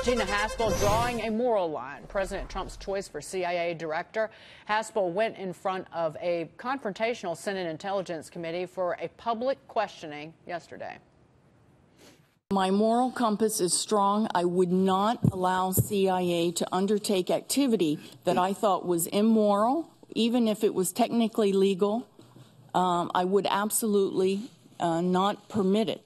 Gina Haspel drawing a moral line. President Trump's choice for CIA director. Haspel went in front of a confrontational Senate Intelligence Committee for a public questioning yesterday. My moral compass is strong. I would not allow CIA to undertake activity that I thought was immoral, even if it was technically legal. I would absolutely not permit it.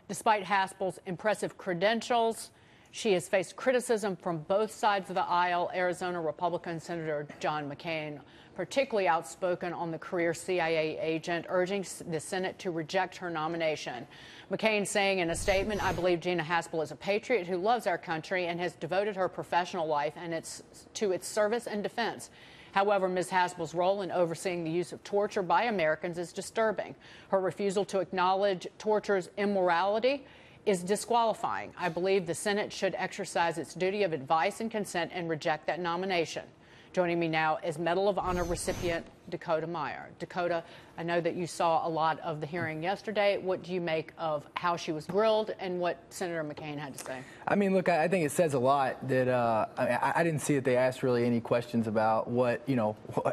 Despite Haspel's impressive credentials, she has faced criticism from both sides of the aisle. Arizona Republican Senator John McCain, particularly outspoken on the career CIA agent, urging the Senate to reject her nomination. McCain saying in a statement, "I believe Gina Haspel is a patriot who loves our country and has devoted her professional life to its service and defense. However, Ms. Haspel's role in overseeing the use of torture by Americans is disturbing. Her refusal to acknowledge torture's immorality is disqualifying. I believe the Senate should exercise its duty of advice and consent and reject that nomination." Joining me now is Medal of Honor recipient Dakota Meyer. Dakota, I know that you saw a lot of the hearing yesterday. What do you make of how she was grilled and what Senator McCain had to say? I mean, look, I think it says a lot that I didn't see that they asked really any questions about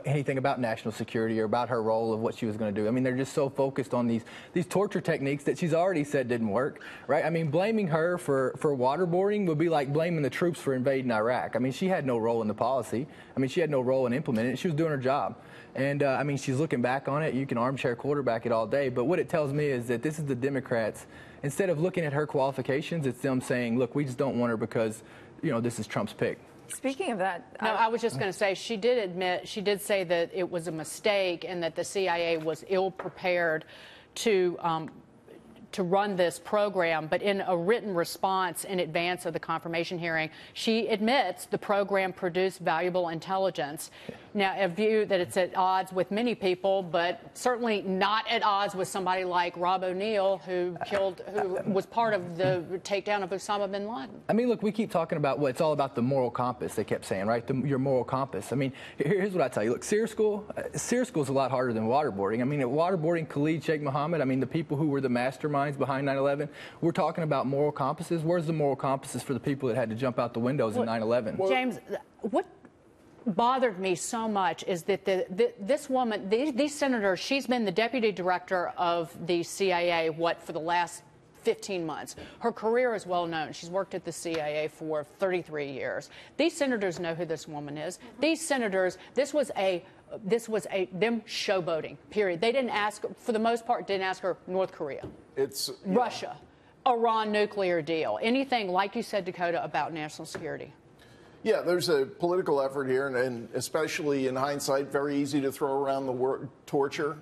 anything about national security or about her role of what she was going to do. I mean, they're just so focused on these torture techniques that she's already said didn't work, right? I mean, blaming her for waterboarding would be like blaming the troops for invading Iraq. I mean, she had no role in the policy. I mean, she had no role in implementing it. She was doing her job. And, I mean, she's looking back on it. You can armchair quarterback it all day. But what it tells me is that this is the Democrats. Instead of looking at her qualifications, it's them saying, look, we just don't want her because, this is Trump's pick. Speaking of that... No, I was just going to say, she did say that it was a mistake and that the CIA was ill-prepared to run this program, but in a written response in advance of the confirmation hearing, she admits the program produced valuable intelligence. Now, a view that it's at odds with many people, but certainly not at odds with somebody like Rob O'Neill, who was part of the takedown of Osama bin Laden. I mean, look, we keep talking about it's all about the moral compass, they kept saying, right? Your moral compass. I mean, here's what I tell you. Look, SEER school is a lot harder than waterboarding. I mean, at waterboarding Khalid Sheikh Mohammed, I mean, the people who were the masterminds behind 9/11, we're talking about moral compasses. Where's the moral compasses for the people that had to jump out the windows in 9/11? James, what bothered me so much is that this woman, these senators, she's been the deputy director of the CIA, for the last 15 months. Her career is well known. She's worked at the CIA for 33 years. These senators know who this woman is. These senators, this was them showboating, period. They didn't ask, for the most part, didn't ask her North Korea, Russia, Iran nuclear deal, anything, like you said, Dakota, about national security. Yeah, there's a political effort here, and especially in hindsight, very easy to throw around the word torture.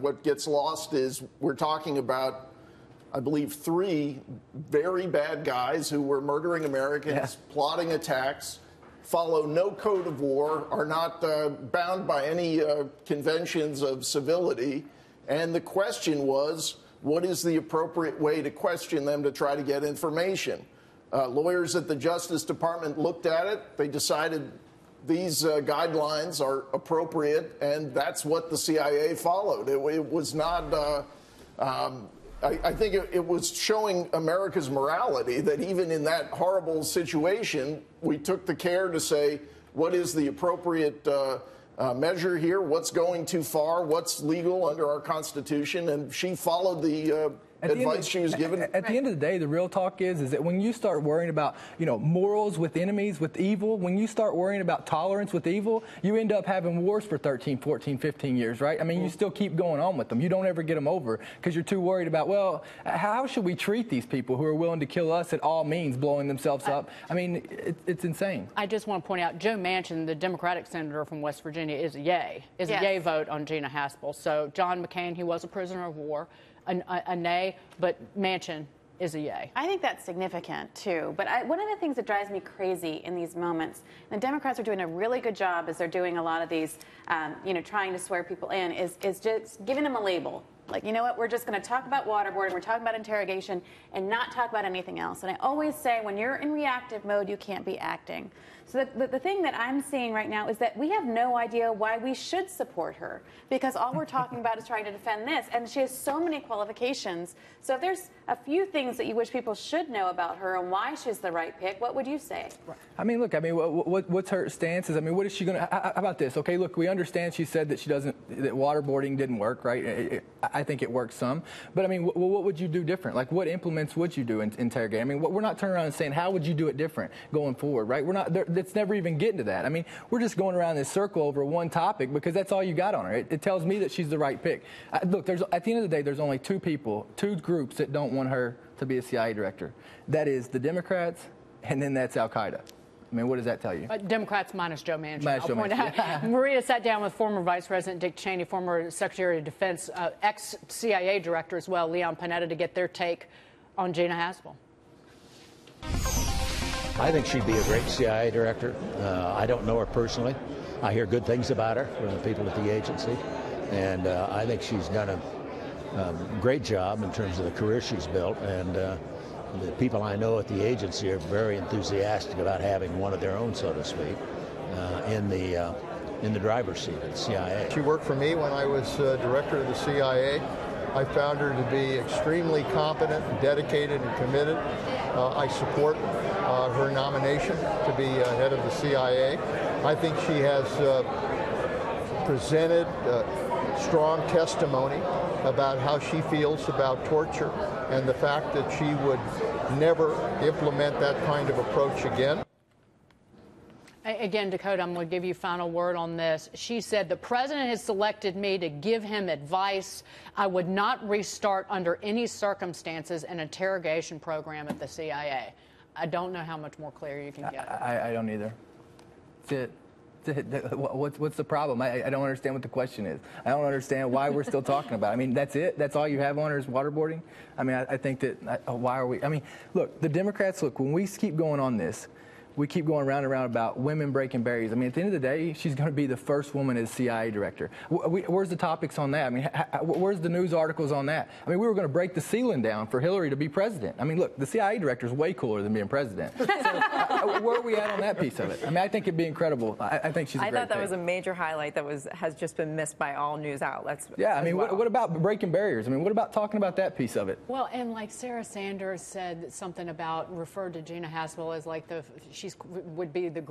What gets lost is we're talking about, I believe, 3 very bad guys who were murdering Americans, plotting attacks, follow no code of war, are not bound by any conventions of civility. And the question was, what is the appropriate way to question them to try to get information? Lawyers at the Justice Department looked at it. They decided these guidelines are appropriate, and that's what the CIA followed. It was not... I think it was showing America's morality that even in that horrible situation, we took the care to say, what is the appropriate measure here? What's going too far? What's legal under our Constitution? And she followed the advice she was given. At the end of the day, the real talk is that when you start worrying about, morals with enemies, with evil, when you start worrying about tolerance with evil, you end up having wars for 13, 14, 15 years, right? I mean, you still keep going on with them. You don't ever get them over because you're too worried about, well, how should we treat these people who are willing to kill us at all means, blowing themselves up? I mean, it's insane. I just want to point out, Joe Manchin, the Democratic senator from West Virginia, is a yay vote on Gina Haspel. So John McCain, he was a prisoner of war. A nay, but Manchin is a yay. I think that's significant, too. But one of the things that drives me crazy in these moments, and the Democrats are doing a really good job as they're doing a lot of these, trying to swear people in, is just giving them a label. Like, you know what, we're just going to talk about waterboarding, we're talking about interrogation, and not talk about anything else. And I always say, when you're in reactive mode, you can't be acting. So the thing that I'm seeing right now is that we have no idea why we should support her, because all we're talking about is trying to defend this, and she has so many qualifications. So if there's a few things that you wish people should know about her and why she's the right pick, what would you say? I mean, look, I mean, what's her stances? I mean, what is she going to, how about this? Okay, look, we understand she said that that waterboarding didn't work, right? I think it worked some. But I mean, what would you do different? Like, what implements would you do in interrogate? I mean, we're not turning around and saying, how would you do it different going forward, right? We're not, it's never even getting to that. I mean, we're just going around this circle over one topic because that's all you got on her. It tells me that she's the right pick. Look, at the end of the day, there's only two groups that don't want her to be a CIA director. That is the Democrats, and then that's Al-Qaeda. I mean, what does that tell you? Democrats minus Joe Manchin. I'll point Manchin, out. Maria sat down with former Vice President Dick Cheney, former Secretary of Defense, ex-CIA director as well, Leon Panetta, to get their take on Gina Haspel. I think she'd be a great CIA director. I don't know her personally. I hear good things about her from the people at the agency. And I think she's done a great job in terms of the career she's built. And the people I know at the agency are very enthusiastic about having one of their own, so to speak, in the driver's seat at the CIA. She worked for me when I was director of the CIA. I found her to be extremely competent, dedicated, and committed. I support her nomination to be head of the CIA. I think she has presented strong testimony about how she feels about torture and the fact that she would never implement that kind of approach again. Again, Dakota, I'm going to give you final word on this. She said, the president has selected me to give him advice. I would not restart under any circumstances an interrogation program at the CIA. I don't know how much more clear you can get. I don't either. That's it. What's the problem? I don't understand what the question is. I don't understand why we're still talking about it. I mean, that's it? That's all you have on her is waterboarding? I mean, I think that, why are we? I mean, look, the Democrats, look, when we keep going on this, we keep going round and round about women breaking barriers. I mean, at the end of the day, she's going to be the first woman as CIA director. Where's the topics on that? I mean, where's the news articles on that? I mean, we were going to break the ceiling down for Hillary to be president. I mean, look, the CIA director is way cooler than being president. So, where are we at on that piece of it? I mean, I think it'd be incredible. I think she's a great I thought that pick. was a major highlight that has just been missed by all news outlets. Yeah, I mean, what about breaking barriers? I mean, what about talking about that piece of it? Well, and like Sarah Sanders said something about, referred to Gina Haspel as like would be the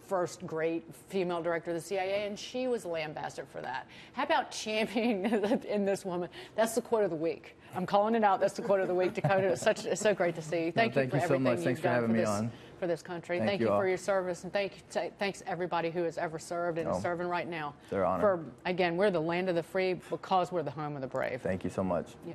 first great female director of the CIA, and she was lambasted for that. How about championing in this woman? That's the quote of the week. I'm calling it out. That's the quote of the week, Dakota. It's so great to see you. Thank you for everything so much. Thanks you've for having done me on. for this country. Thank you you for your service, and thanks everybody who has ever served and is serving right now. They're honored. Again, we're the land of the free because we're the home of the brave. Thank you so much. Yeah.